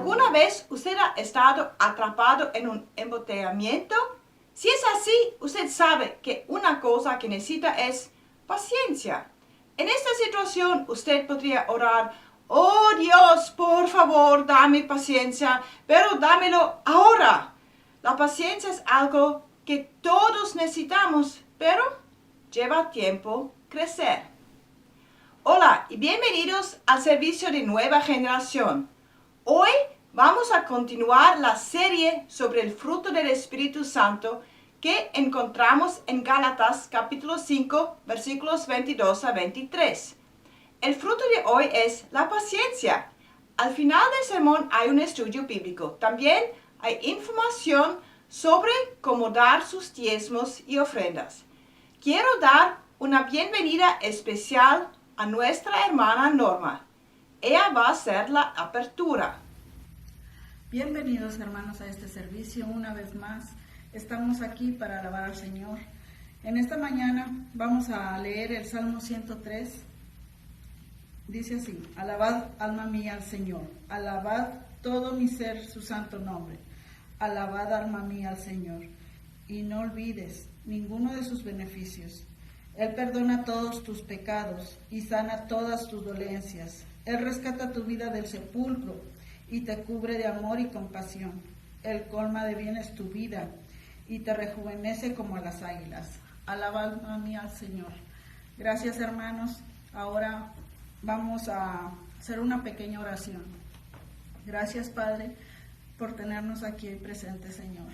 ¿Alguna vez usted ha estado atrapado en un embotellamiento? Si es así, usted sabe que una cosa que necesita es paciencia. En esta situación, usted podría orar: oh Dios, por favor, dame paciencia, pero dámelo ahora. La paciencia es algo que todos necesitamos, pero lleva tiempo crecer. Hola y bienvenidos al servicio de Nueva Generación. Hoy vamos a continuar la serie sobre el fruto del Espíritu Santo que encontramos en Gálatas capítulo 5, versículos 22 a 23. El fruto de hoy es la paciencia. Al final del sermón hay un estudio bíblico. También hay información sobre cómo dar sus diezmos y ofrendas. Quiero dar una bienvenida especial a nuestra hermana Norma. Ella va a hacer la apertura. Bienvenidos, hermanos, a este servicio. Una vez más, estamos aquí para alabar al Señor. En esta mañana vamos a leer el Salmo 103. Dice así: alabad, alma mía, al Señor. Alabad todo mi ser su santo nombre. Alabad, alma mía, al Señor. Y no olvides ninguno de sus beneficios. Él perdona todos tus pecados y sana todas tus dolencias. Él rescata tu vida del sepulcro y te cubre de amor y compasión. Él colma de bienes tu vida y te rejuvenece como las águilas. Alaba, alma mía, al Señor. Gracias, hermanos. Ahora vamos a hacer una pequeña oración. Gracias, Padre, por tenernos aquí presentes, Señor.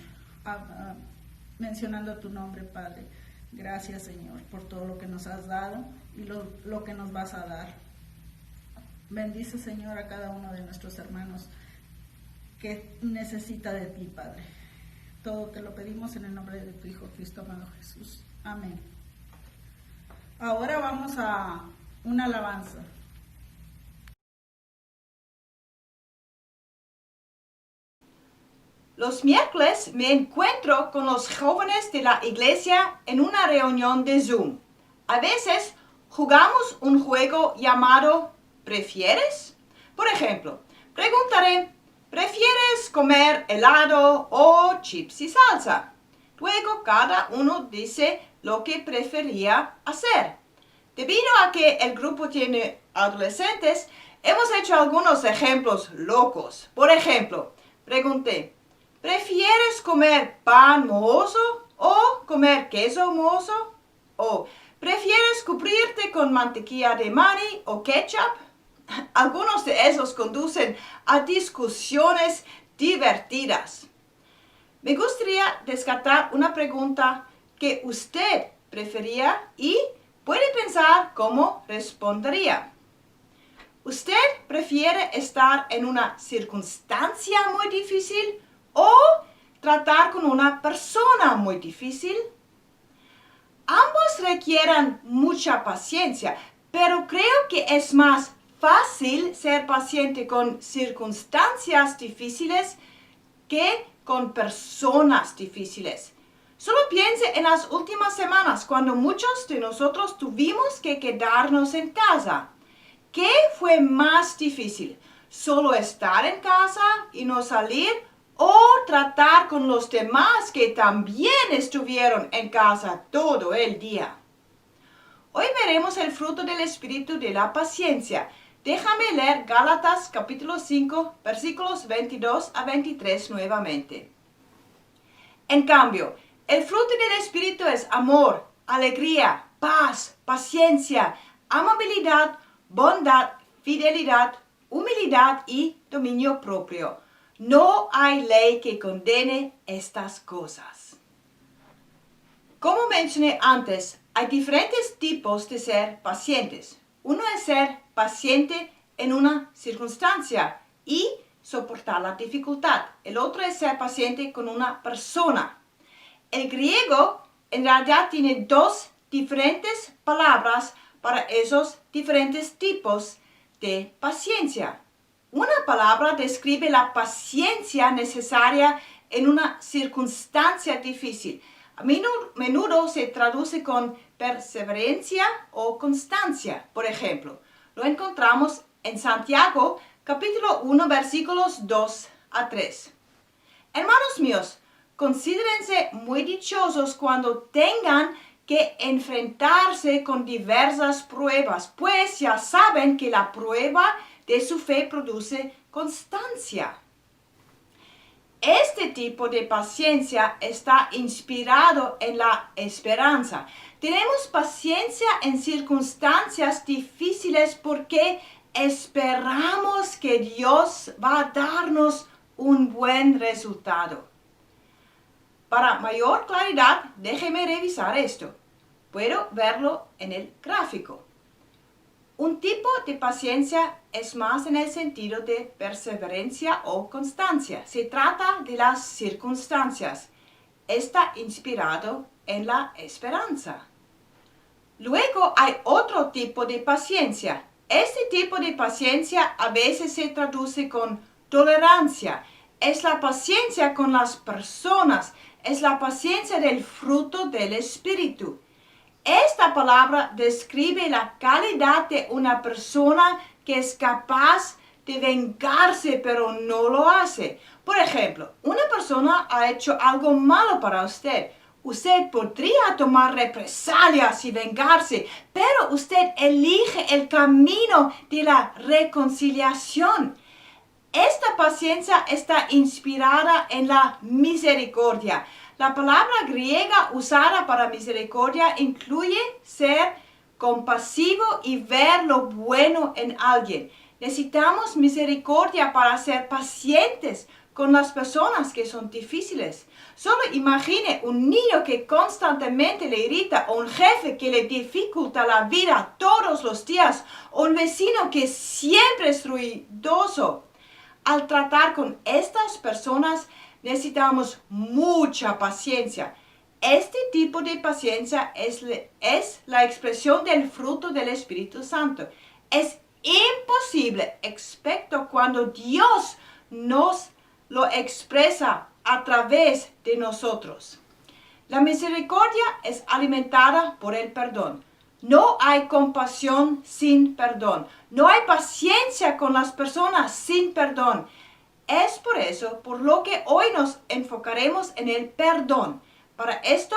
Mencionando tu nombre, Padre. Gracias, Señor, por todo lo que nos has dado y lo que nos vas a dar. Bendice, Señor, a cada uno de nuestros hermanos que necesita de ti, Padre. Todo te lo pedimos en el nombre de tu Hijo Cristo amado Jesús. Amén. Ahora vamos a una alabanza. Los miércoles me encuentro con los jóvenes de la iglesia en una reunión de Zoom. A veces jugamos un juego llamado ¿prefieres? Por ejemplo, preguntaré: ¿prefieres comer helado o chips y salsa? Luego cada uno dice lo que prefería hacer. Debido a que el grupo tiene adolescentes, hemos hecho algunos ejemplos locos. Por ejemplo, pregunté: ¿prefieres comer pan mohoso o comer queso mohoso? ¿O prefieres cubrirte con mantequilla de maní o ketchup? Algunos de esos conducen a discusiones divertidas. Me gustaría descartar una pregunta que usted prefería y puede pensar cómo respondería. ¿Usted prefiere estar en una circunstancia muy difícil o tratar con una persona muy difícil? Ambos requieren mucha paciencia, pero creo que es más fácil ser paciente con circunstancias difíciles que con personas difíciles. Solo piense en las últimas semanas cuando muchos de nosotros tuvimos que quedarnos en casa. ¿Qué fue más difícil? ¿Solo estar en casa y no salir? ¿O tratar con los demás que también estuvieron en casa todo el día? Hoy veremos el fruto del Espíritu de la paciencia. Déjame leer Gálatas capítulo 5, versículos 22 a 23 nuevamente. En cambio, el fruto del Espíritu es amor, alegría, paz, paciencia, amabilidad, bondad, fidelidad, humildad y dominio propio. No hay ley que condene estas cosas. Como mencioné antes, hay diferentes tipos de ser pacientes. Uno es ser paciente en una circunstancia y soportar la dificultad. El otro es ser paciente con una persona. El griego en realidad tiene dos diferentes palabras para esos diferentes tipos de paciencia. Una palabra describe la paciencia necesaria en una circunstancia difícil. A menudo se traduce con perseverancia o constancia. Por ejemplo, lo encontramos en Santiago capítulo 1, versículos 2 a 3. Hermanos míos, considérense muy dichosos cuando tengan que enfrentarse con diversas pruebas, pues ya saben que la prueba de su fe produce constancia. Este tipo de paciencia está inspirado en la esperanza. Tenemos paciencia en circunstancias difíciles porque esperamos que Dios va a darnos un buen resultado. Para mayor claridad, déjeme revisar esto. Puedo verlo en el gráfico. Un tipo de paciencia es más en el sentido de perseverancia o constancia. Se trata de las circunstancias. Está inspirado en la esperanza. Luego hay otro tipo de paciencia. Este tipo de paciencia a veces se traduce con tolerancia. Es la paciencia con las personas. Es la paciencia del fruto del Espíritu. Esta palabra describe la calidad de una persona que es capaz de vengarse pero no lo hace. Por ejemplo, una persona ha hecho algo malo para usted. Usted podría tomar represalias y vengarse, pero usted elige el camino de la reconciliación. Esta paciencia está inspirada en la misericordia. La palabra griega usada para misericordia incluye ser compasivo y ver lo bueno en alguien. Necesitamos misericordia para ser pacientes con las personas que son difíciles. Solo imagine un niño que constantemente le irrita, o un jefe que le dificulta la vida todos los días, o un vecino que siempre es ruidoso. Al tratar con estas personas necesitamos mucha paciencia. Este tipo de paciencia es la expresión del fruto del Espíritu Santo. Es imposible, excepto cuando Dios nos lo expresa a través de nosotros. La misericordia es alimentada por el perdón. No hay compasión sin perdón. No hay paciencia con las personas sin perdón. Es por eso por lo que hoy nos enfocaremos en el perdón. Para esto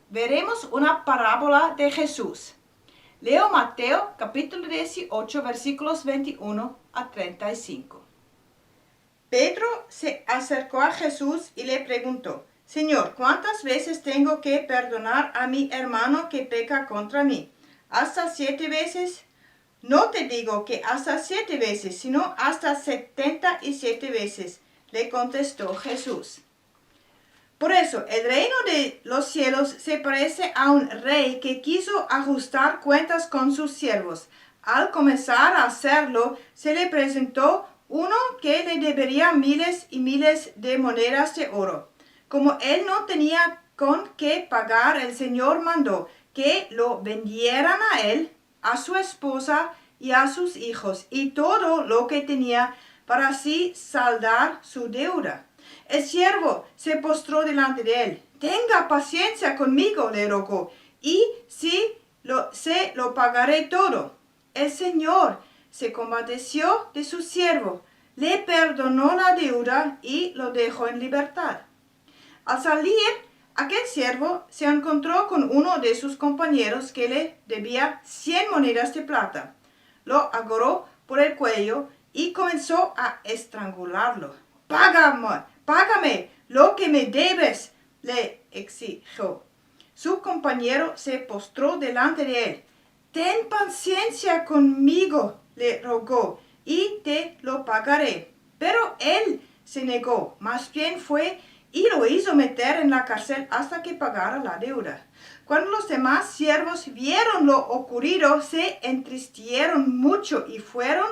veremos una parábola de Jesús. Leo Mateo capítulo 18 versículos 21 a 35. Pedro se acercó a Jesús y le preguntó: Señor, ¿cuántas veces tengo que perdonar a mi hermano que peca contra mí? ¿Hasta 7 veces? No te digo que hasta 7 veces, sino hasta 77 veces, le contestó Jesús. Por eso, el reino de los cielos se parece a un rey que quiso ajustar cuentas con sus siervos. Al comenzar a hacerlo, se le presentó uno que le debería miles y miles de monedas de oro. Como él no tenía con qué pagar, el Señor mandó que lo vendieran a él, a su esposa y a sus hijos, y todo lo que tenía, para así saldar su deuda. El siervo se postró delante de él. Tenga paciencia conmigo, le rogó, y se lo pagaré todo. El Señor se compadeció de su siervo, le perdonó la deuda y lo dejó en libertad. Al salir, aquel siervo se encontró con uno de sus compañeros que le debía 100 monedas de plata. Lo agarró por el cuello y comenzó a estrangularlo. Págame lo que me debes, le exigió. Su compañero se postró delante de él. Ten paciencia conmigo, le rogó, y te lo pagaré. Pero él se negó, más bien fue y lo hizo meter en la cárcel hasta que pagara la deuda. Cuando los demás siervos vieron lo ocurrido, se entristecieron mucho y fueron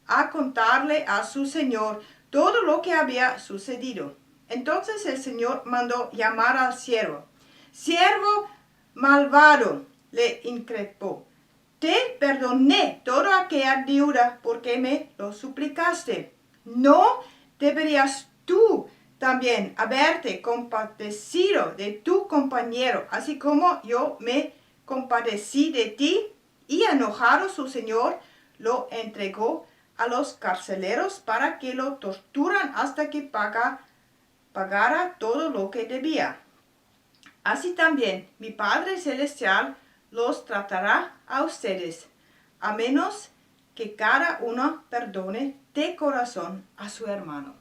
a contarle a su señor todo lo que había sucedido. Entonces el señor mandó llamar al siervo. Siervo malvado, le increpó. Te perdoné toda aquella deuda porque me lo suplicaste. ¿No deberías tú también haberte compadecido de tu compañero, así como yo me compadecí de ti? Y enojado su señor lo entregó a los carceleros para que lo torturan hasta que pagara todo lo que debía. Así también mi Padre Celestial los tratará a ustedes, a menos que cada uno perdone de corazón a su hermano.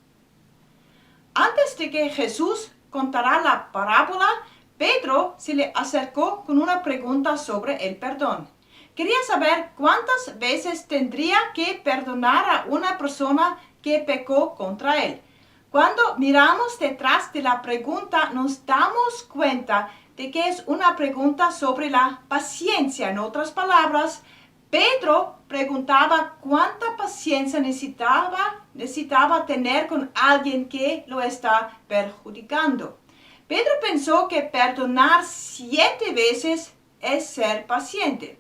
Antes de que Jesús contara la parábola, Pedro se le acercó con una pregunta sobre el perdón. Quería saber cuántas veces tendría que perdonar a una persona que pecó contra él. Cuando miramos detrás de la pregunta, nos damos cuenta de que es una pregunta sobre la paciencia. En otras palabras, Pedro preguntaba cuánta paciencia necesitaba tener con alguien que lo está perjudicando. Pedro pensó que perdonar 7 veces es ser paciente.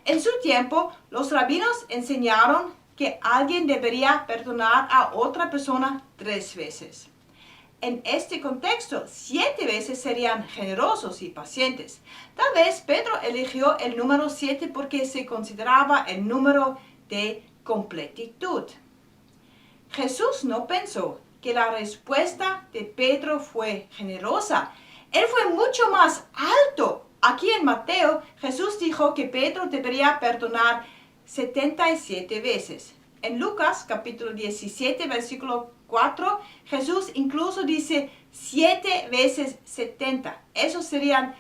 En su tiempo, los rabinos enseñaron que alguien debería perdonar a otra persona 3 veces. En este contexto, 7 veces serían generosos y pacientes. Tal vez Pedro eligió el número 7 porque se consideraba el número de completitud. Jesús no pensó que la respuesta de Pedro fue generosa. Él fue mucho más alto. Aquí en Mateo, Jesús dijo que Pedro debería perdonar 77 veces. En Lucas, capítulo 17, versículo 4, Jesús incluso dice 7 veces 70. Eso serían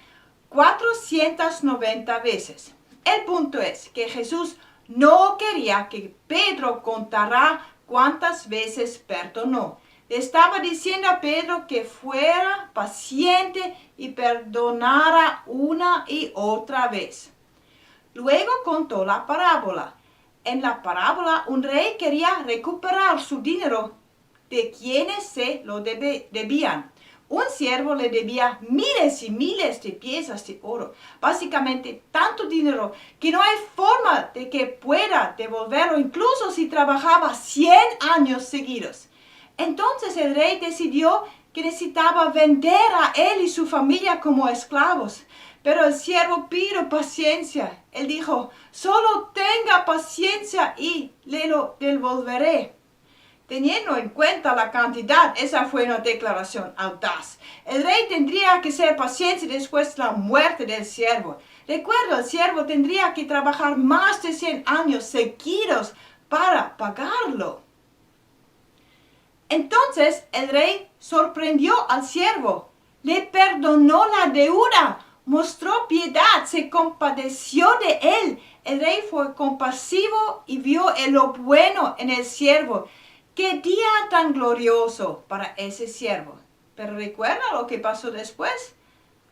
490 veces. El punto es que Jesús no quería que Pedro contara cuántas veces perdonó. Le estaba diciendo a Pedro que fuera paciente y perdonara una y otra vez. Luego contó la parábola. En la parábola, un rey quería recuperar su dinero de quienes se lo debían. Un siervo le debía miles y miles de piezas de oro, básicamente tanto dinero que no hay forma de que pueda devolverlo, incluso si trabajaba 100 años seguidos. Entonces el rey decidió que necesitaba vender a él y su familia como esclavos. Pero el siervo pidió paciencia. Él dijo, solo tenga paciencia y le lo devolveré. Teniendo en cuenta la cantidad, esa fue una declaración audaz. El rey tendría que ser paciente después de la muerte del siervo. Recuerda, el siervo tendría que trabajar más de 100 años seguidos para pagarlo. Entonces el rey sorprendió al siervo, le perdonó la deuda, mostró piedad, se compadeció de él. El rey fue compasivo y vio lo bueno en el siervo. ¡Qué día tan glorioso para ese siervo! Pero recuerda lo que pasó después.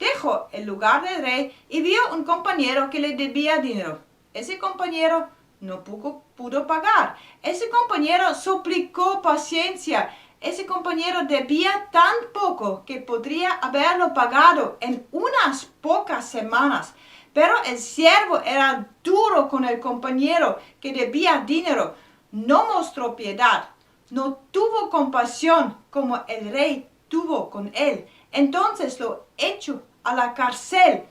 Dejó el lugar del rey y vio un compañero que le debía dinero. Ese compañero no pudo pagar. Ese compañero suplicó paciencia. Ese compañero debía tan poco que podría haberlo pagado en unas pocas semanas. Pero el siervo era duro con el compañero que debía dinero. No mostró piedad. No tuvo compasión como el rey tuvo con él. Entonces lo echó a la cárcel.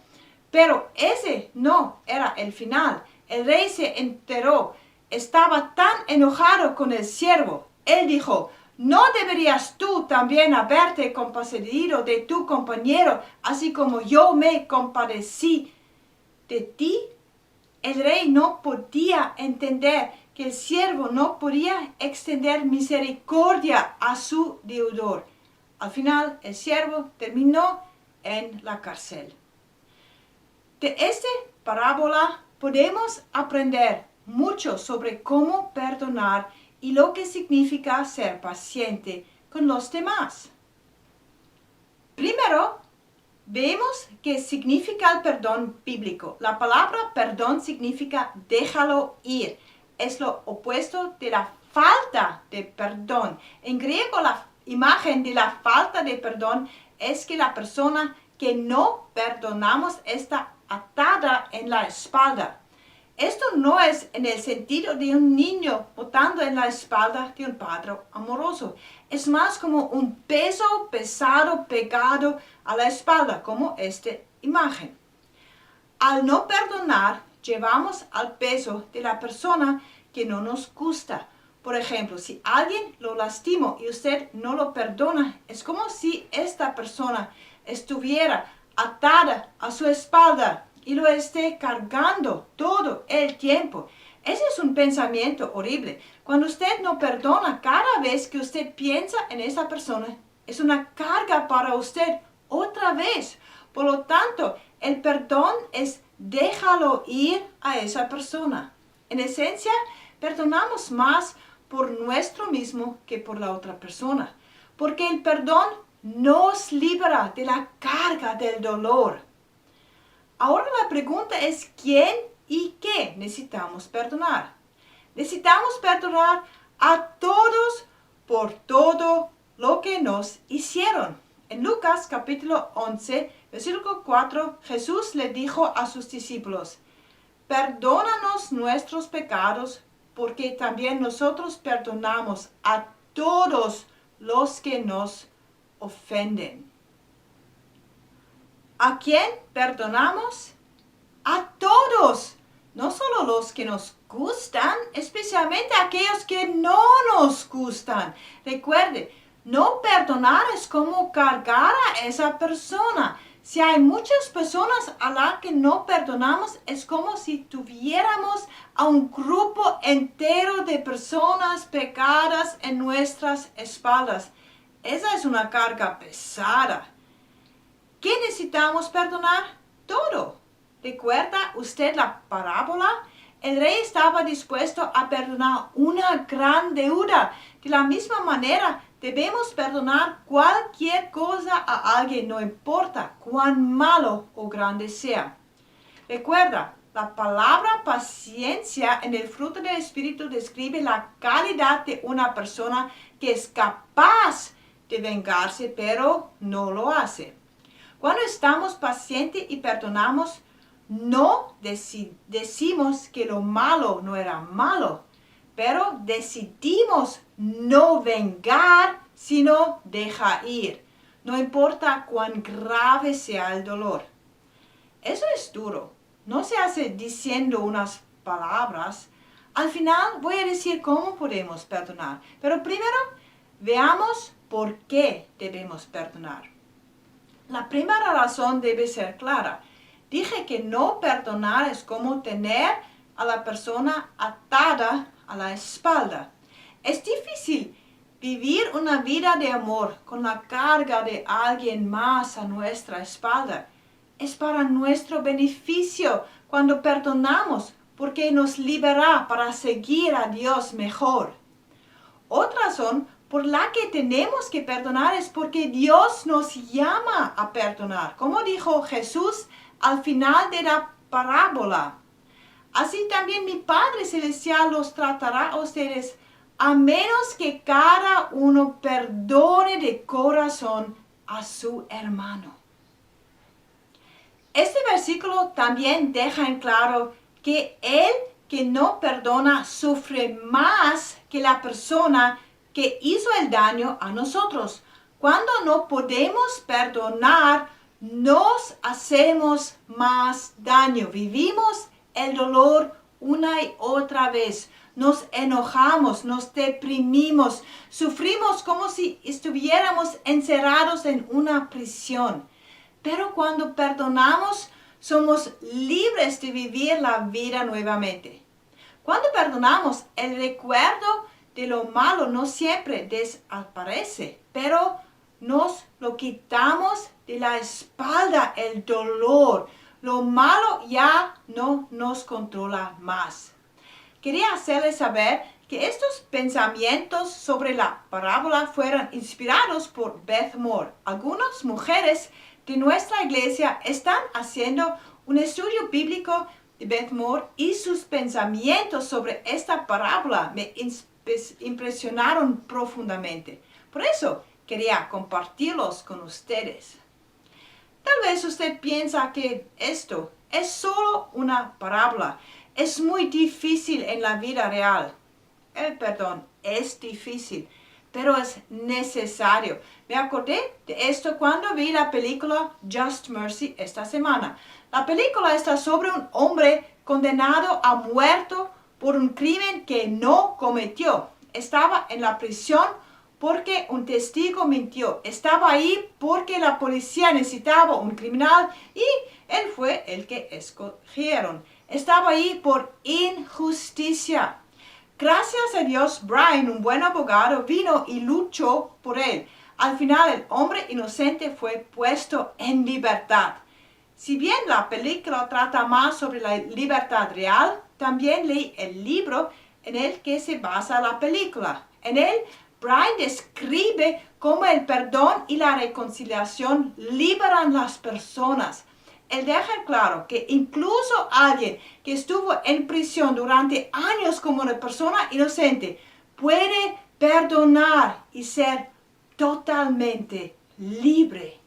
Pero ese no era el final. El rey se enteró. Estaba tan enojado con el siervo. Él dijo, ¿no deberías tú también haberte compadecido de tu compañero, así como yo me compadecí de ti? El rey no podía entender que el siervo no podía extender misericordia a su deudor. Al final, el siervo terminó en la cárcel. De esta parábola podemos aprender mucho sobre cómo perdonar y lo que significa ser paciente con los demás. Primero, vemos qué significa el perdón bíblico. La palabra perdón significa déjalo ir. Es lo opuesto de la falta de perdón. En griego, la imagen de la falta de perdón es que la persona que no perdonamos está atada en la espalda. Esto no es en el sentido de un niño botando en la espalda de un padre amoroso. Es más como un peso pesado pegado a la espalda, como esta imagen. Al no perdonar, llevamos al peso de la persona que no nos gusta. Por ejemplo, si alguien lo lastimó y usted no lo perdona, es como si esta persona estuviera atada a su espalda y lo esté cargando todo el tiempo. Ese es un pensamiento horrible. Cuando usted no perdona, cada vez que usted piensa en esa persona, es una carga para usted otra vez. Por lo tanto, el perdón es déjalo ir a esa persona. En esencia, perdonamos más por nuestro mismo que por la otra persona, porque el perdón nos libera de la carga del dolor. Ahora la pregunta es ¿quién y qué necesitamos perdonar? Necesitamos perdonar a todos por todo lo que nos hicieron. En Lucas capítulo 11, versículo 4, Jesús le dijo a sus discípulos, perdónanos nuestros pecados, porque también nosotros perdonamos a todos los que nos ofenden. ¿A quién perdonamos? A todos, no solo los que nos gustan, especialmente aquellos que no nos gustan. Recuerde, no perdonar es como cargar a esa persona. Si hay muchas personas a las que no perdonamos, es como si tuviéramos a un grupo entero de personas pecadas en nuestras espaldas. Esa es una carga pesada. ¿Qué necesitamos perdonar? Todo. ¿Recuerda usted la parábola? El rey estaba dispuesto a perdonar una gran deuda. De la misma manera, debemos perdonar cualquier cosa a alguien, no importa cuán malo o grande sea. Recuerda, la palabra paciencia en el fruto del Espíritu describe la calidad de una persona que es capaz de vengarse, pero no lo hace. Cuando estamos pacientes y perdonamos, no decimos que lo malo no era malo, pero decidimos no vengar, sino dejar ir. No importa cuán grave sea el dolor. Eso es duro. No se hace diciendo unas palabras. Al final voy a decir cómo podemos perdonar. Pero primero veamos por qué debemos perdonar. La primera razón debe ser clara. Dije que no perdonar es como tener a la persona atada a la espalda. Es difícil vivir una vida de amor con la carga de alguien más a nuestra espalda. Es para nuestro beneficio cuando perdonamos, porque nos libera para seguir a Dios mejor. Otra razón por la que tenemos que perdonar es porque Dios nos llama a perdonar. Como dijo Jesús al final de la parábola. Así también mi Padre Celestial los tratará a ustedes, a menos que cada uno perdone de corazón a su hermano. Este versículo también deja en claro que el que no perdona sufre más que la persona que hizo el daño a nosotros. Cuando no podemos perdonar, nos hacemos más daño. Vivimos el dolor una y otra vez. Nos enojamos, nos deprimimos, sufrimos como si estuviéramos encerrados en una prisión. Pero cuando perdonamos, somos libres de vivir la vida nuevamente. Cuando perdonamos, el recuerdo de lo malo no siempre desaparece, pero nos lo quitamos de la espalda, el dolor. Lo malo ya no nos controla más. Quería hacerles saber que estos pensamientos sobre la parábola fueron inspirados por Beth Moore. Algunas mujeres de nuestra iglesia están haciendo un estudio bíblico de Beth Moore y sus pensamientos sobre esta parábola me impresionaron profundamente. Por eso quería compartirlos con ustedes. Tal vez usted piensa que esto es solo una parábola. Es muy difícil en la vida real. El perdón es difícil, pero es necesario. Me acordé de esto cuando vi la película Just Mercy esta semana. La película está sobre un hombre condenado a muerte por un crimen que no cometió. estaba en la prisión porque un testigo mintió. Estaba ahí porque la policía necesitaba un criminal y él fue el que escogieron. Estaba ahí por injusticia. Gracias a Dios, Brian, un buen abogado, vino y luchó por él. Al final, el hombre inocente fue puesto en libertad. Si bien la película trata más sobre la libertad real, también leí el libro en el que se basa la película. En él, Brian describe cómo el perdón y la reconciliación liberan las personas. Él deja claro que incluso alguien que estuvo en prisión durante años como una persona inocente puede perdonar y ser totalmente libre.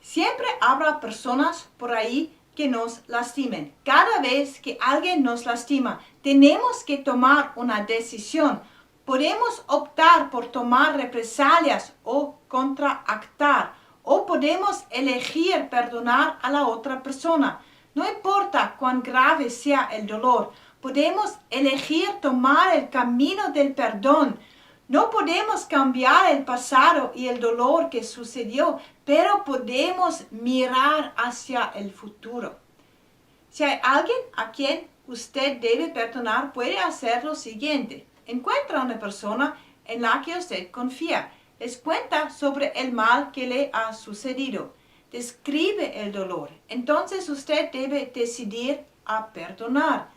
Siempre habrá personas por ahí que nos lastimen. Cada vez que alguien nos lastima, tenemos que tomar una decisión. Podemos optar por tomar represalias o contraactar, o podemos elegir perdonar a la otra persona. No importa cuán grave sea el dolor, podemos elegir tomar el camino del perdón. No podemos cambiar el pasado y el dolor que sucedió, pero podemos mirar hacia el futuro. Si hay alguien a quien usted debe perdonar, puede hacer lo siguiente. Encuentra a una persona en la que usted confía. Les cuenta sobre el mal que le ha sucedido. Describe el dolor. Entonces usted debe decidir a perdonar.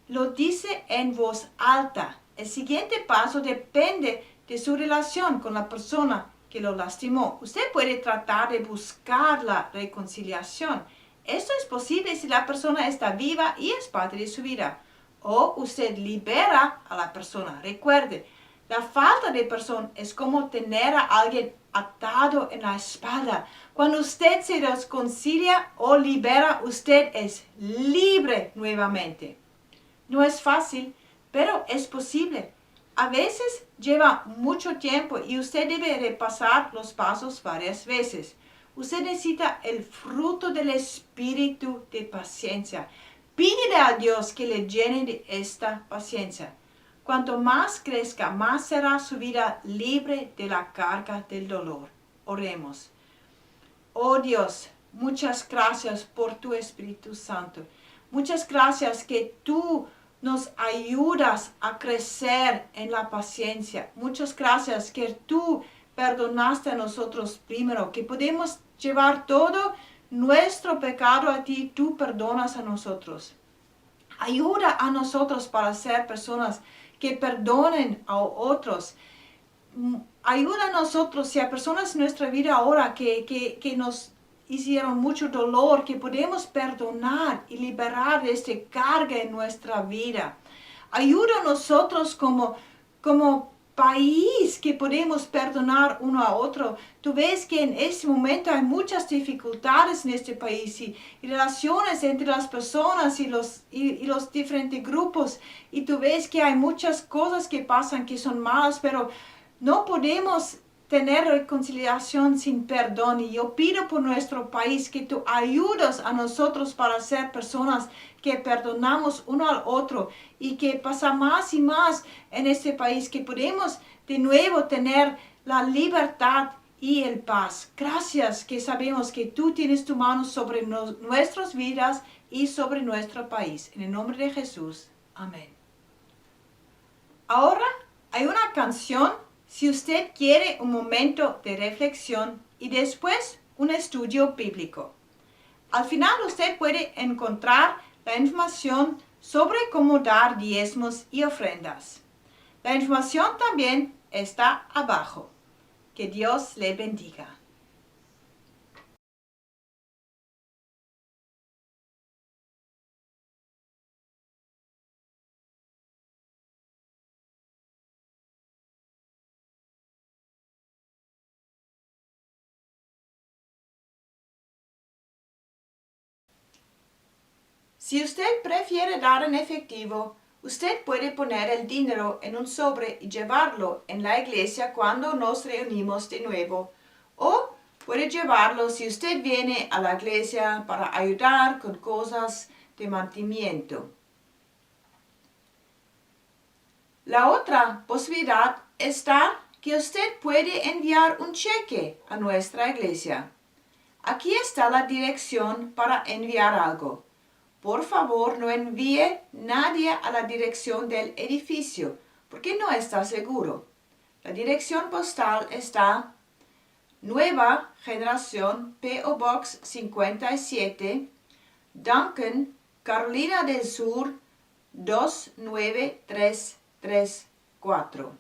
Lo dice en voz alta. El siguiente paso depende de su relación con la persona que lo lastimó. Usted puede tratar de buscar la reconciliación. Esto es posible si la persona está viva y es parte de su vida. O usted libera a la persona. Recuerde, la falta de perdón es como tener a alguien atado en la espalda. Cuando usted se reconcilia o libera, usted es libre nuevamente. No es fácil, pero es posible. A veces lleva mucho tiempo y usted debe repasar los pasos varias veces. Usted necesita el fruto del espíritu de paciencia. Pídele a Dios que le llene de esta paciencia. Cuanto más crezca, más será su vida libre de la carga del dolor. Oremos. Oh Dios, muchas gracias por tu Espíritu Santo. Muchas gracias que tú nos ayudas a crecer en la paciencia. Muchas gracias que tú perdonaste a nosotros primero, que podemos llevar todo nuestro pecado a ti, tú perdonas a nosotros. Ayuda a nosotros para ser personas que perdonen a otros. Ayuda a nosotros, si hay personas en nuestra vida ahora que nos hicieron mucho dolor, que podemos perdonar y liberar de esta carga en nuestra vida. Ayuda a nosotros como país que podemos perdonar uno a otro. Tú ves que en este momento hay muchas dificultades en este país y relaciones entre las personas y los diferentes grupos. Y tú ves que hay muchas cosas que pasan que son malas, pero no podemos tener reconciliación sin perdón. Y yo pido por nuestro país que tú ayudas a nosotros para ser personas que perdonamos uno al otro y que pasa más y más en este país, que podemos de nuevo tener la libertad y el paz. Gracias que sabemos que tú tienes tu mano sobre nuestras vidas y sobre nuestro país. En el nombre de Jesús. Amén. Ahora hay una canción si usted quiere un momento de reflexión y después un estudio bíblico. Al final usted puede encontrar la información sobre cómo dar diezmos y ofrendas. La información también está abajo. Que Dios le bendiga. Si usted prefiere dar en efectivo, usted puede poner el dinero en un sobre y llevarlo en la iglesia cuando nos reunimos de nuevo. O puede llevarlo si usted viene a la iglesia para ayudar con cosas de mantenimiento. La otra posibilidad está que usted puede enviar un cheque a nuestra iglesia. Aquí está la dirección para enviar algo. Por favor, no envíe nadie a la dirección del edificio, porque no está seguro. La dirección postal está Nueva Generación, P.O. Box 57, Duncan, Carolina del Sur 29334.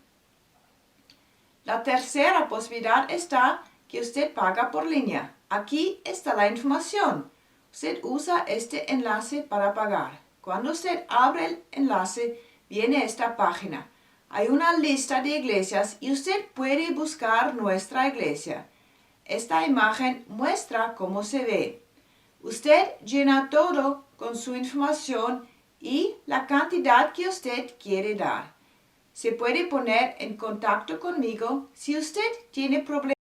La tercera posibilidad está que usted paga por línea. Aquí está la información. Usted usa este enlace para pagar. Cuando usted abre el enlace, viene esta página. Hay una lista de iglesias y usted puede buscar nuestra iglesia. Esta imagen muestra cómo se ve. Usted llena todo con su información y la cantidad que usted quiere dar. Se puede poner en contacto conmigo si usted tiene problemas.